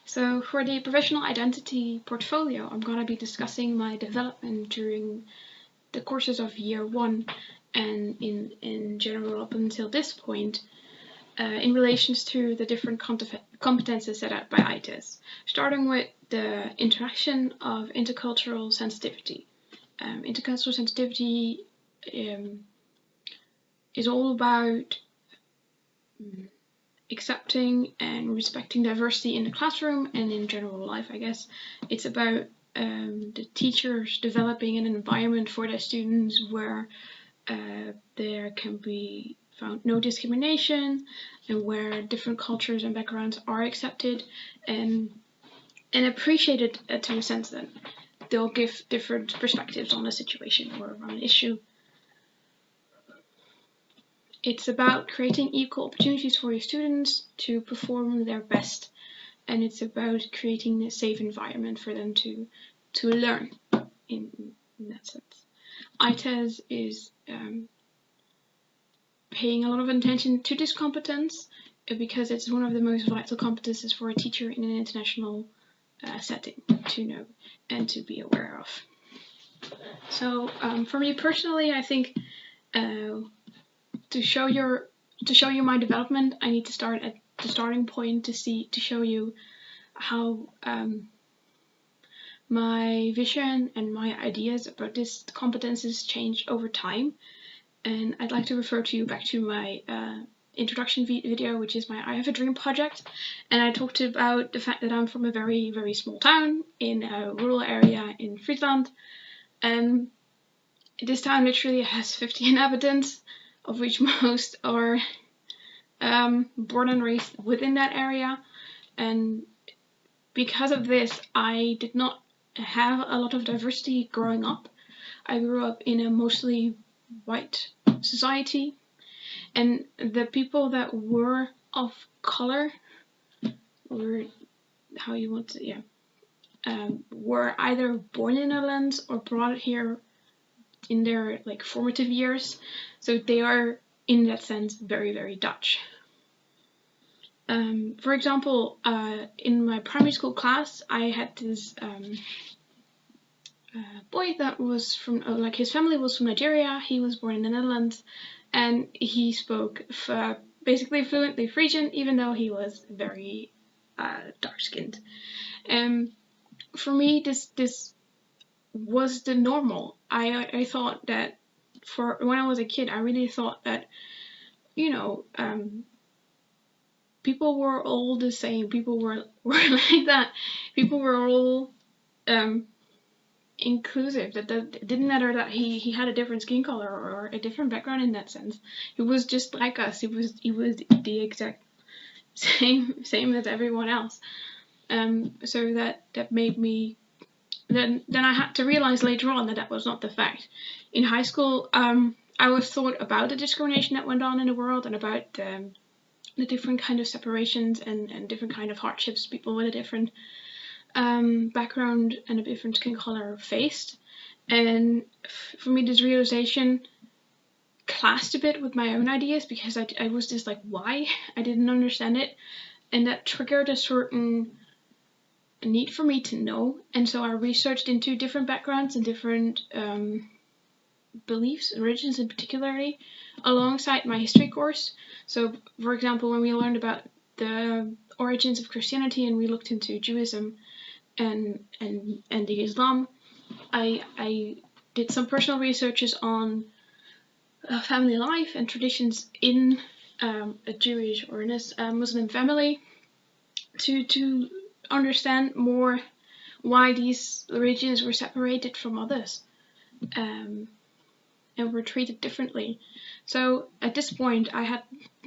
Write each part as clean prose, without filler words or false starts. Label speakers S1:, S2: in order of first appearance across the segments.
S1: So for the professional identity portfolio, I'm going to be discussing my development during the courses of year one and in general up until this point in relations to the different competences set out by ITESS, starting with the introduction of intercultural sensitivity. Intercultural sensitivity is all about accepting and respecting diversity in the classroom and in general life, I guess. It's about the teachers developing an environment for their students where there can be found no discrimination and where different cultures and backgrounds are accepted and appreciated to a sense that they'll give different perspectives on a situation or on an issue. It's about creating equal opportunities for your students to perform their best, and it's about creating a safe environment for them to learn in that sense. ITESS is paying a lot of attention to this competence because it's one of the most vital competences for a teacher in an international setting to know and to be aware of. So for me personally, I think to show you my development, I need to start at the starting point to show you how my vision and my ideas about this competences change over time. And I'd like to refer you back to my introduction video, which is my I Have a Dream project. And I talked about the fact that I'm from a very, very small town in a rural area in Friesland. This town literally has 50 inhabitants, of which most are born and raised within that area. And because of this, I did not have a lot of diversity growing up. I grew up in a mostly white society, and the people that were of color, or how you want to, were either born in the Netherlands or brought here in their formative years, so they are in that sense very, very Dutch. For example, in my primary school class, I had this boy that was from, his family was from Nigeria. He was born in the Netherlands, and he spoke basically fluently Frisian, even though he was very dark-skinned. For me, this was the normal. I thought that when I was a kid, I really thought that, people were all the same. People were like that. People were all inclusive. That it didn't matter that he had a different skin color or a different background in that sense. He was just like us. He was the exact same as everyone else. So that made me. Then I had to realize later on that was not the fact. In high school, I was taught about the discrimination that went on in the world and about the different kind of separations and different kind of hardships people with a different background and a different skin color faced. And for me, this realization clashed a bit with my own ideas because I was just like, why? I didn't understand it, and that triggered a certain need for me to know. And so I researched into different backgrounds and different beliefs and religions in particularly alongside my history course. So for example, when we learned about the origins of Christianity and we looked into Judaism and the Islam, I did some personal researches on family life and traditions in a Jewish or in a Muslim family to understand more why these religions were separated from others and were treated differently. So at this point, I had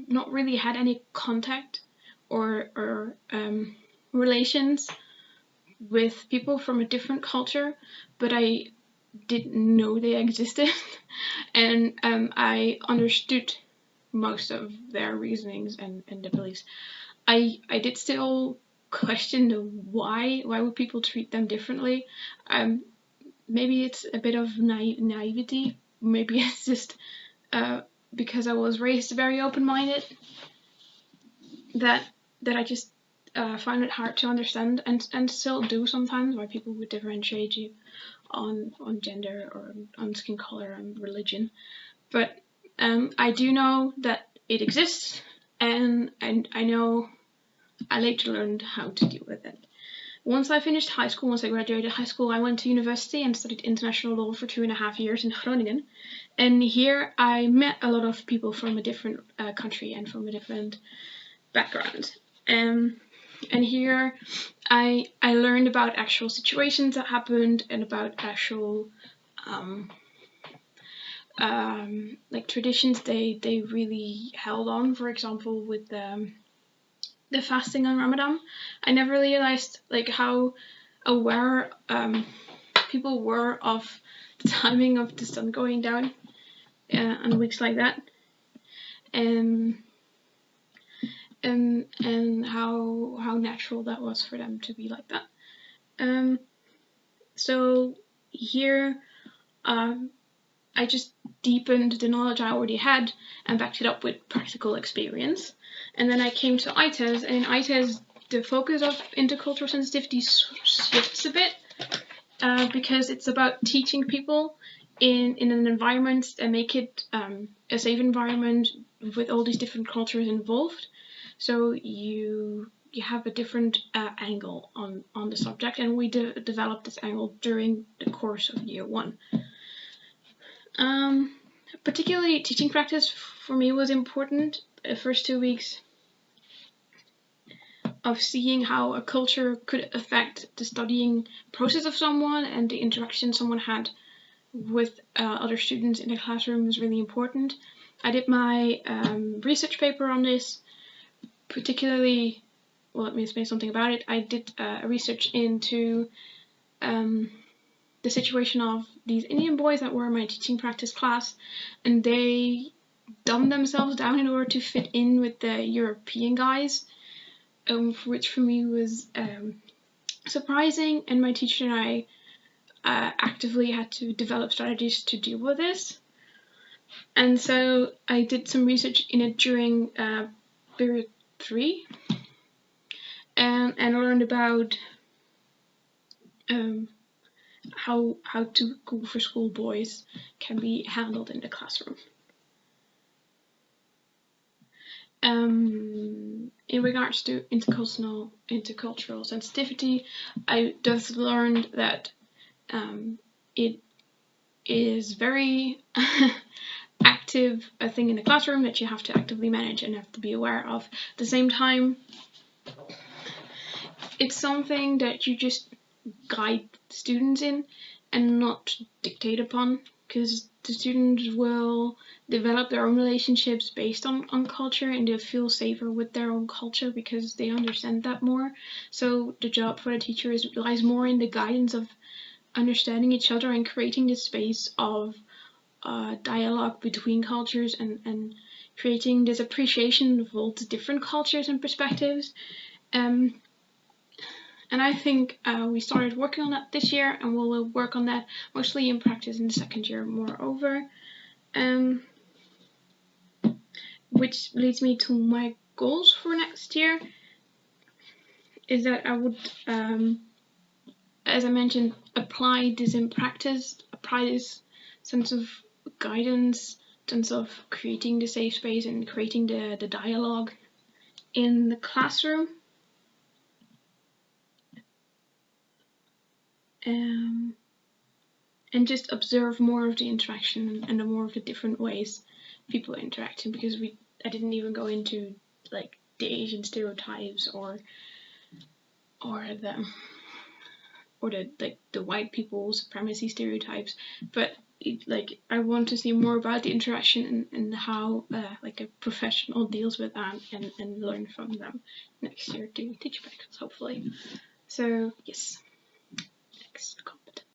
S1: not really had any contact or relations with people from a different culture, but I didn't know they existed, and I understood most of their reasonings and the beliefs. I did still question the why would people treat them differently. Maybe it's a bit of naivety. Maybe it's just because I was raised very open-minded that I just find it hard to understand, and still do sometimes, why people would differentiate you on gender or on skin color and religion. But I do know that it exists, and I know I later learned how to deal with it. Once I finished high school, once I graduated high school, I went to university and studied international law for 2.5 years in Groningen. And here I met a lot of people from a different country and from a different background. And here I learned about actual situations that happened and about actual like traditions they really held on. For example, with the fasting on Ramadan, I never realized like how aware people were of the timing of the sun going down on weeks like that, and how natural that was for them to be like that. So here I just deepened the knowledge I already had and backed it up with practical experience. And then I came to ITESS, and in ITESS the focus of intercultural sensitivity shifts a bit because it's about teaching people in an environment and make it a safe environment with all these different cultures involved. So you have a different angle on the subject, and we developed this angle during the course of year 1. Particularly teaching practice for me was important. The first 2 weeks of seeing how a culture could affect the studying process of someone and the interaction someone had with other students in the classroom was really important. I did my research paper on this, particularly, well, let me say something about it. I did research into the situation of these Indian boys that were in my teaching practice class, and they dumbed themselves down in order to fit in with the European guys, which for me was surprising, and my teacher and I actively had to develop strategies to deal with this. And so I did some research in it during period 3, and learned about how to go for school boys can be handled in the classroom. In regards to intercultural sensitivity, I just learned that it is very active a thing in the classroom that you have to actively manage and have to be aware of. At the same time, it's something that you just guide students in and not dictate upon, because the students will develop their own relationships based on culture, and they'll feel safer with their own culture because they understand that more. So the job for the teacher lies more in the guidance of understanding each other and creating this space of dialogue between cultures, and creating this appreciation of all the different cultures and perspectives. And I think we started working on that this year, and we'll work on that mostly in practice in the second year, moreover. Which leads me to my goals for next year, is that I would, as I mentioned, apply this in practice, apply this sense of guidance, sense of creating the safe space and creating the dialogue in the classroom. And just observe more of the interaction and the more of the different ways people are interacting, because I didn't even go into like the Asian stereotypes or the white people supremacy stereotypes, but I want to see more about the interaction and how like a professional deals with that, and learn from them next year doing teach practice, hopefully. So yes, next competence.